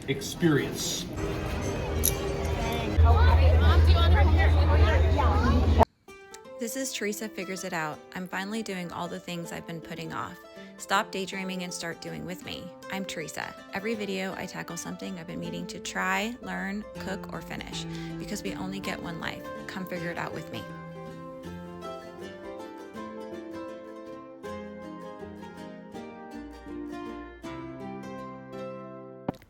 experience. This is Teresa Figures It Out. I'm finally doing all the things I've been putting off. Stop daydreaming and start doing with me. I'm Teresa. Every video I tackle something I've been meaning to try, learn, cook, or finish, because we only get one life. Come figure it out with me.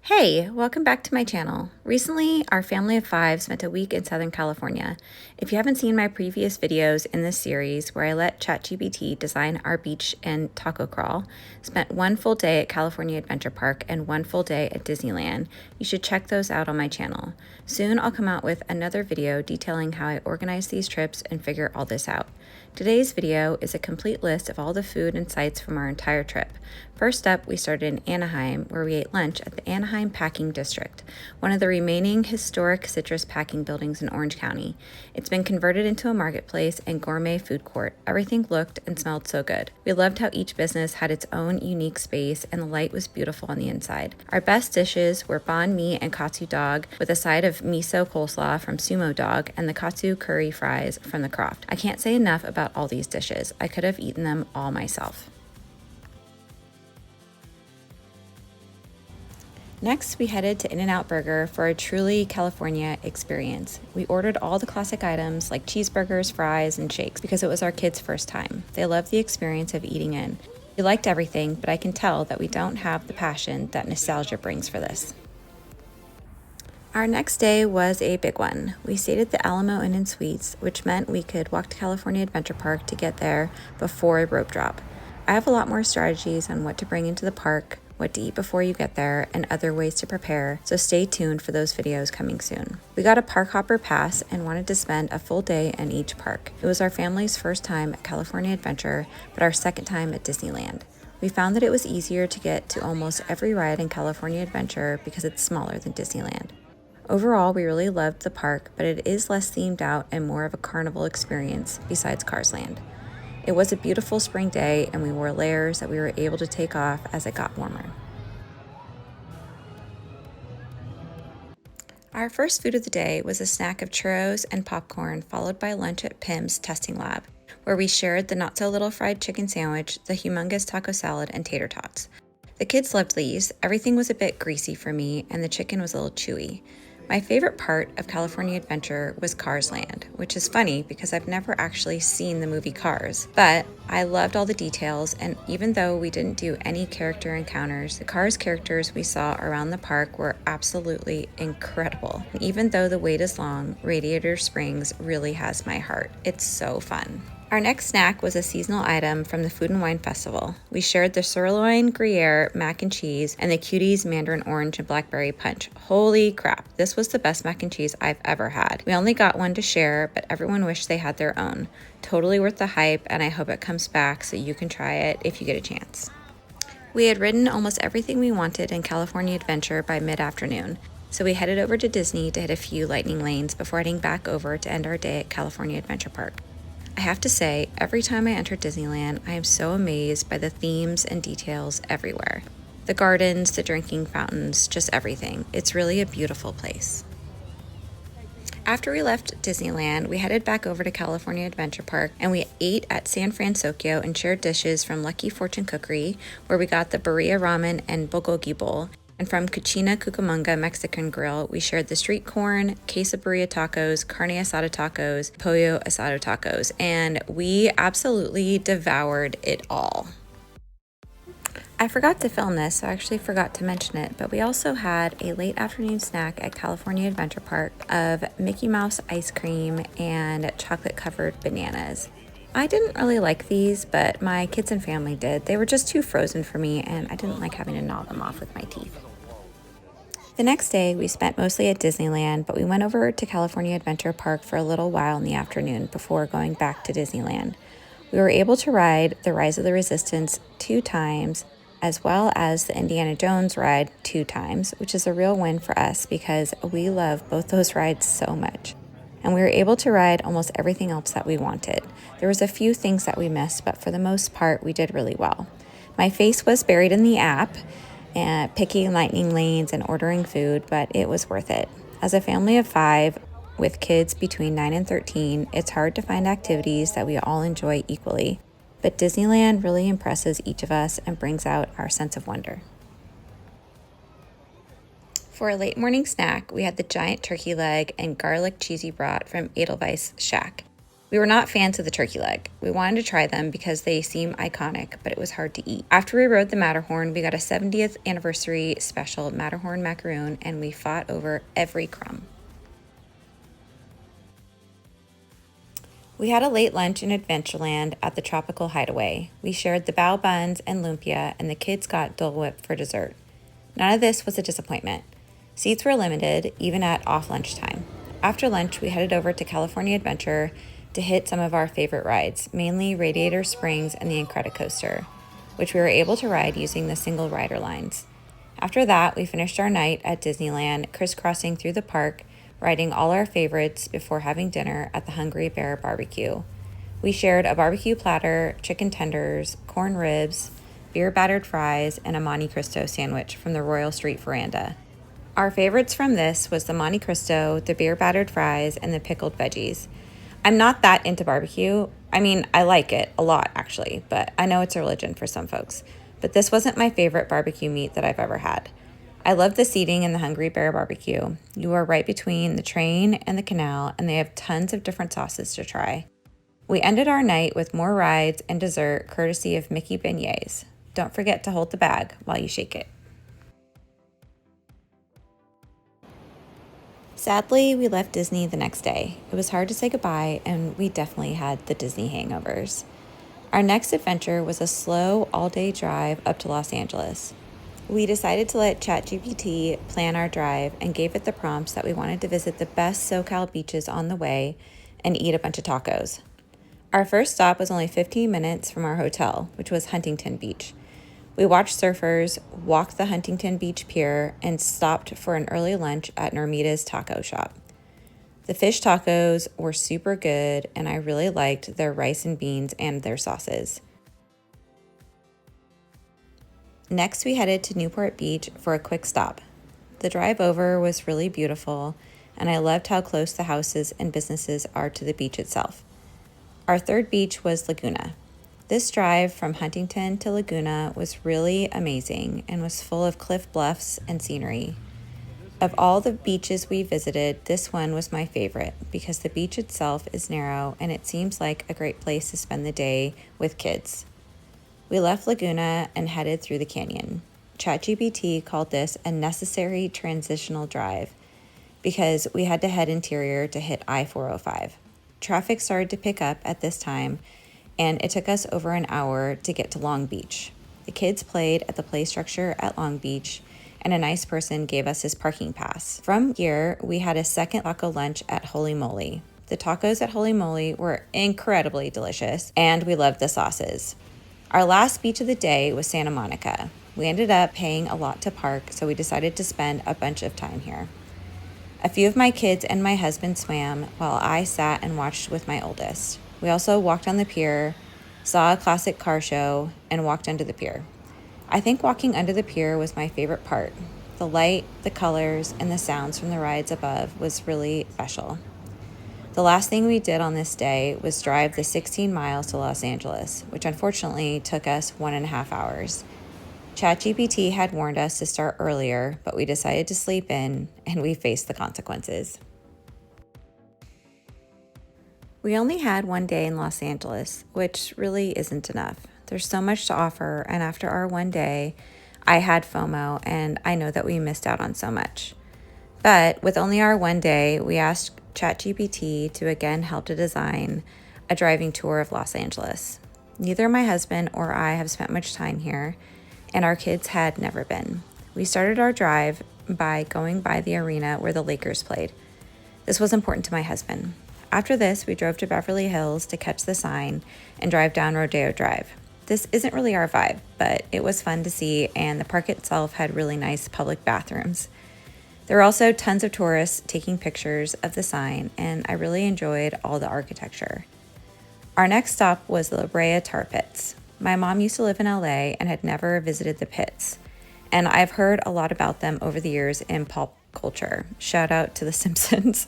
Hey, welcome back to my channel. Recently, our family of 5 spent a week in Southern California. If you haven't seen my previous videos in this series where I let ChatGPT design our beach and taco crawl, spent one full day at California Adventure Park and one full day at Disneyland, you should check those out on my channel. Soon I'll come out with another video detailing how I organize these trips and figure all this out. Today's video is a complete list of all the food and sights from our entire trip. First up, we started in Anaheim, where we ate lunch at the Anaheim Packing District, one of the remaining historic citrus packing buildings in Orange County. It's been converted into a marketplace and gourmet food court. Everything looked and smelled so good. We loved how each business had its own unique space and the light was beautiful on the inside. Our best dishes were banh mi and katsu dog with a side of miso coleslaw from Sumo Dog and the katsu curry fries from the Croft. I can't say enough about all these dishes. I could have eaten them all myself. Next, we headed to In-N-Out Burger for a truly California experience. We ordered all the classic items like cheeseburgers, fries, and shakes because it was our kids' first time. They loved the experience of eating in. We liked everything, but I can tell that we don't have the passion that nostalgia brings for this. Our next day was a big one. We stayed at the Alamo Inn and Suites, which meant we could walk to California Adventure Park to get there before a rope drop. I have a lot more strategies on what to bring into the park, what to eat before you get there, and other ways to prepare, so stay tuned for those videos coming soon. We got a park hopper pass and wanted to spend a full day in each park. It was our family's first time at California Adventure, but our second time at Disneyland. We found that it was easier to get to almost every ride in California Adventure because it's smaller than Disneyland. Overall, we really loved the park, but it is less themed out and more of a carnival experience besides Cars Land. It was a beautiful spring day, and we wore layers that we were able to take off as it got warmer. Our first food of the day was a snack of churros and popcorn, followed by lunch at Pim's Testing Lab, where we shared the not-so-little fried chicken sandwich, the humongous taco salad, and tater tots. The kids loved these. Everything was a bit greasy for me, and the chicken was a little chewy. My favorite part of California Adventure was Cars Land, which is funny because I've never actually seen the movie Cars, but I loved all the details, and even though we didn't do any character encounters, the Cars characters we saw around the park were absolutely incredible. And even though the wait is long, Radiator Springs really has my heart. It's so fun. Our next snack was a seasonal item from the Food and Wine Festival. We shared the sirloin Gruyere mac and cheese and the Cuties Mandarin Orange and Blackberry Punch. Holy crap, this was the best mac and cheese I've ever had. We only got one to share, but everyone wished they had their own. Totally worth the hype, and I hope it comes back so you can try it if you get a chance. We had ridden almost everything we wanted in California Adventure by mid-afternoon, so we headed over to Disney to hit a few lightning lanes before heading back over to end our day at California Adventure Park. I have to say, every time I enter Disneyland, I am so amazed by the themes and details everywhere. The gardens, the drinking fountains, just everything. It's really a beautiful place. After we left Disneyland, we headed back over to California Adventure Park and we ate at San Francisco and shared dishes from Lucky Fortune Cookery, where we got the Brea ramen and bulgogi bowl. And from Cucina Cucamonga Mexican Grill, we shared the street corn, quesabirria tacos, carne asada tacos, pollo asado tacos, and we absolutely devoured it all. I forgot to film this, so I actually forgot to mention it, but we also had a late afternoon snack at California Adventure Park of Mickey Mouse ice cream and chocolate-covered bananas. I didn't really like these, but my kids and family did. They were just too frozen for me, and I didn't like having to gnaw them off with my teeth. The next day, we spent mostly at Disneyland, but we went over to California Adventure Park for a little while in the afternoon before going back to Disneyland. We were able to ride the Rise of the Resistance 2 times, as well as the Indiana Jones ride 2 times, which is a real win for us because we love both those rides so much. And we were able to ride almost everything else that we wanted. There was a few things that we missed, but for the most part, we did really well. My face was buried in the app, and picking lightning lanes and ordering food, but it was worth it. As a family of 5 with kids between 9 and 13, it's hard to find activities that we all enjoy equally, but Disneyland really impresses each of us and brings out our sense of wonder. For a late morning snack, we had the giant turkey leg and garlic cheesy brat from Edelweiss Shack. We were not fans of the turkey leg. We wanted to try them because they seem iconic, but it was hard to eat. After we rode the Matterhorn, we got a 70th anniversary special Matterhorn macaroon, and we fought over every crumb. We had a late lunch in Adventureland at the Tropical Hideaway. We shared the bao buns and lumpia, and the kids got Dole Whip for dessert. None of this was a disappointment. Seats were limited, even at off lunchtime. After lunch, we headed over to California Adventure to hit some of our favorite rides, mainly Radiator Springs and the Incredicoaster, which we were able to ride using the single rider lines. After that, we finished our night at Disneyland, crisscrossing through the park, riding all our favorites before having dinner at the Hungry Bear Barbecue. We shared a barbecue platter, chicken tenders, corn ribs, beer-battered fries, and a Monte Cristo sandwich from the Royal Street Veranda. Our favorites from this was the Monte Cristo, the beer-battered fries, and the pickled veggies. I'm not that into barbecue. I mean, I like it a lot, actually, but I know it's a religion for some folks. But this wasn't my favorite barbecue meat that I've ever had. I love the seating in the Hungry Bear Barbecue. You are right between the train and the canal, and they have tons of different sauces to try. We ended our night with more rides and dessert courtesy of Mickey Beignets. Don't forget to hold the bag while you shake it. Sadly, we left Disney the next day. It was hard to say goodbye, and we definitely had the Disney hangovers. Our next adventure was a slow, all-day drive up to Los Angeles. We decided to let ChatGPT plan our drive and gave it the prompts that we wanted to visit the best SoCal beaches on the way and eat a bunch of tacos. Our first stop was only 15 minutes from our hotel, which was Huntington Beach. We watched surfers, walked the Huntington Beach Pier, and stopped for an early lunch at Normita's taco shop. The fish tacos were super good, and I really liked their rice and beans and their sauces. Next, we headed to Newport Beach for a quick stop. The drive over was really beautiful, and I loved how close the houses and businesses are to the beach itself. Our third beach was Laguna. This drive from Huntington to Laguna was really amazing and was full of cliff bluffs and scenery. Of all the beaches we visited, this one was my favorite because the beach itself is narrow and it seems like a great place to spend the day with kids. We left Laguna and headed through the canyon. ChatGPT called this a necessary transitional drive because we had to head interior to hit I-405. Traffic started to pick up at this time, and it took us over an hour to get to Long Beach. The kids played at the play structure at Long Beach, and a nice person gave us his parking pass. From here, we had a second taco lunch at Holy Moly. The tacos at Holy Moly were incredibly delicious, and we loved the sauces. Our last beach of the day was Santa Monica. We ended up paying a lot to park, so we decided to spend a bunch of time here. A few of my kids and my husband swam while I sat and watched with my oldest. We also walked on the pier, saw a classic car show, and walked under the pier. I think walking under the pier was my favorite part. The light, the colors, and the sounds from the rides above was really special. The last thing we did on this day was drive the 16 miles to Los Angeles, which unfortunately took us 1.5 hours. ChatGPT had warned us to start earlier, but we decided to sleep in, and we faced the consequences. We only had one day in Los Angeles, which really isn't enough. There's so much to offer, and after our one day, I had FOMO, and I know that we missed out on so much. But with only our one day, we asked ChatGPT to again help to design a driving tour of Los Angeles. Neither my husband or I have spent much time here, and our kids had never been. We started our drive by going by the arena where the Lakers played. This was important to my husband. After this, we drove to Beverly Hills to catch the sign and drive down Rodeo Drive. This isn't really our vibe, but it was fun to see, and the park itself had really nice public bathrooms. There were also tons of tourists taking pictures of the sign, and I really enjoyed all the architecture. Our next stop was the Brea Tar Pits. My mom used to live in LA and had never visited the pits. and I've heard a lot about them over the years in pop culture. Shout out to The Simpsons.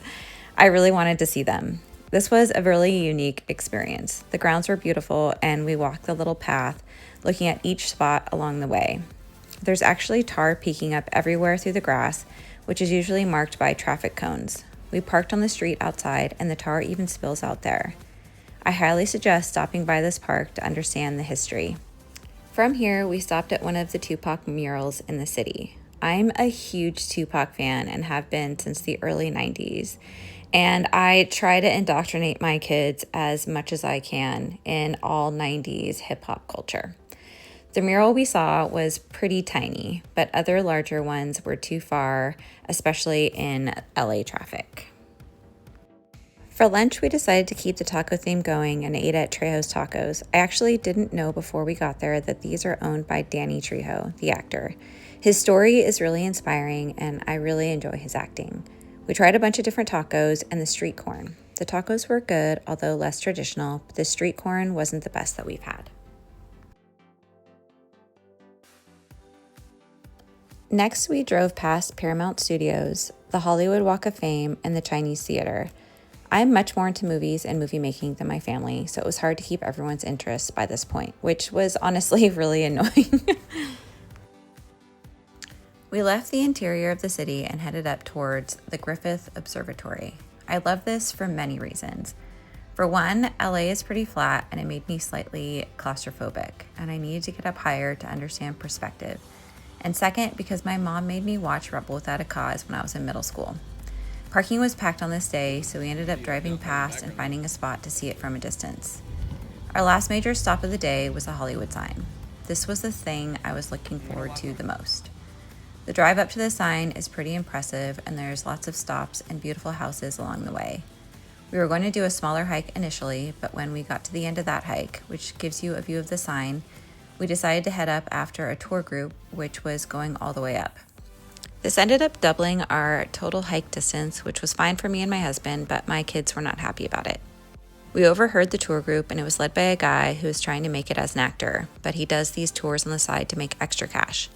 I really wanted to see them. This was a really unique experience. The grounds were beautiful, and we walked the little path, looking at each spot along the way. There's actually tar peeking up everywhere through the grass, which is usually marked by traffic cones. We parked on the street outside, and the tar even spills out there. I highly suggest stopping by this park to understand the history. From here, we stopped at one of the Tupac murals in the city. I'm a huge Tupac fan and have been since the early 90s, and I try to indoctrinate my kids as much as I can in all 90s hip-hop culture. The mural we saw was pretty tiny, but other larger ones were too far, especially in LA traffic. For lunch, we decided to keep the taco theme going and ate at Trejo's Tacos. I actually didn't know before we got there that these are owned by Danny Trejo, the actor. His story is really inspiring, and I really enjoy his acting. We tried a bunch of different tacos and the street corn. The tacos were good, although less traditional, but the street corn wasn't the best that we've had. Next, we drove past Paramount Studios, the Hollywood Walk of Fame, and the Chinese Theater. I'm much more into movies and movie making than my family, so it was hard to keep everyone's interest by this point, which was honestly really annoying. We left the interior of the city and headed up towards the Griffith Observatory. I love this for many reasons. For one, LA is pretty flat and it made me slightly claustrophobic, and I needed to get up higher to understand perspective. And second, because my mom made me watch Rebel Without a Cause when I was in middle school. Parking was packed on this day, so we ended up driving past and finding a spot to see it from a distance. Our last major stop of the day was a Hollywood sign. This was the thing I was looking forward to the most. The drive up to the sign is pretty impressive, and there's lots of stops and beautiful houses along the way. We were going to do a smaller hike initially, but when we got to the end of that hike, which gives you a view of the sign, we decided to head up after a tour group, which was going all the way up. This ended up doubling our total hike distance, which was fine for me and my husband, but my kids were not happy about it. We overheard the tour group, and it was led by a guy who was trying to make it as an actor, but he does these tours on the side to make extra cash.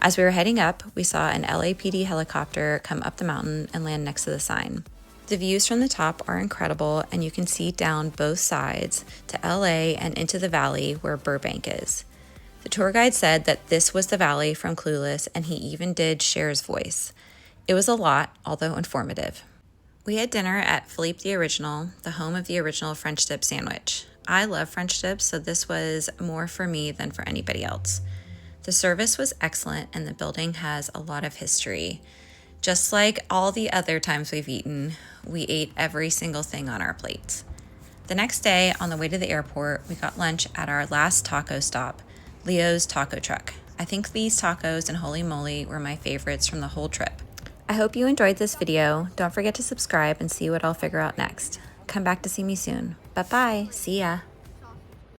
As we were heading up, we saw an LAPD helicopter come up the mountain and land next to the sign. The views from the top are incredible, and you can see down both sides to LA and into the valley where Burbank is. The tour guide said that this was the valley from Clueless, and he even did Cher's voice. It was a lot, although informative. We had dinner at Phillipe the Original, the home of the original French dip sandwich. I love French dips, so this was more for me than for anybody else. The service was excellent, and the building has a lot of history. Just like all the other times we've eaten, we ate every single thing on our plates. The next day, on the way to the airport, we got lunch at our last taco stop, Leo's Taco Truck. I think these tacos and holy moly were my favorites from the whole trip. I hope you enjoyed this video. Don't forget to subscribe and see what I'll figure out next. Come back to see me soon. Bye-bye. See ya.